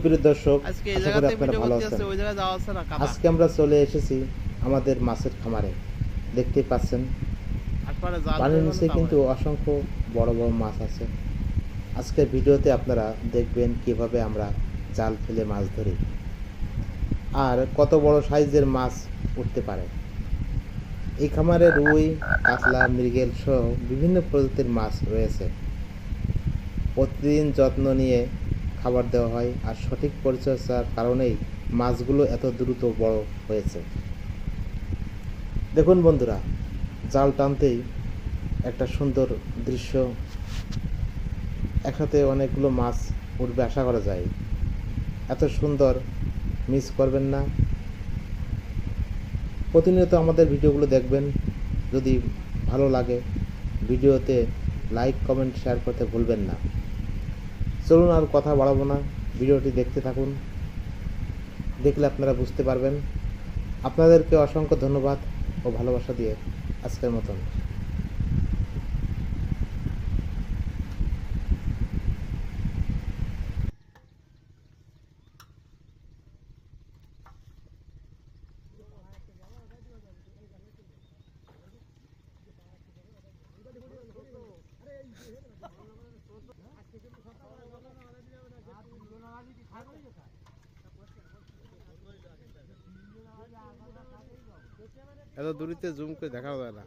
প্রিয় দর্শক, আশা করি আপনারা ভালো আছেন। আজকে আমরা চলে এসেছি আমাদের মাছের খামারে। দেখতে পাচ্ছেন পানির নিচে কিন্তু অসংখ্য বড় বড় মাছ আছে। আজকের ভিডিওতে আপনারা দেখবেন কিভাবে আমরা জাল ফেলে মাছ ধরি আর কত বড় সাইজের মাছ উঠতে পারে। এই খামারে রুই, কাতলা, মৃগেল সহ বিভিন্ন প্রজাতির মাছ রয়েছে। প্রতিদিন যত্ন নিয়ে খাবার দেওয়া হয় আর সঠিক পরিচর্যার কারণেই মাছগুলো এত দ্রুত বড় হয়েছে। দেখুন বন্ধুরা, জাল টানতেই একটা সুন্দর দৃশ্য, একসাথে অনেকগুলো মাছ উঠবে আশা করা যায়। এত সুন্দর মিস করবেন না। প্রতিনিয়ত আমাদের ভিডিওগুলো দেখবেন। যদি ভালো লাগে ভিডিওতে লাইক, কমেন্ট, শেয়ার করতে ভুলবেন না। চলুন আর কথা বাড়াবো না, ভিডিওটি দেখতে থাকুন। দেখলে আপনারা বুঝতে পারবেন। আপনাদেরকে অসংখ্য ধন্যবাদ ও ভালোবাসা দিয়ে আজকের মতন। এত দূরিতে জুম করে দেখাও যায় না।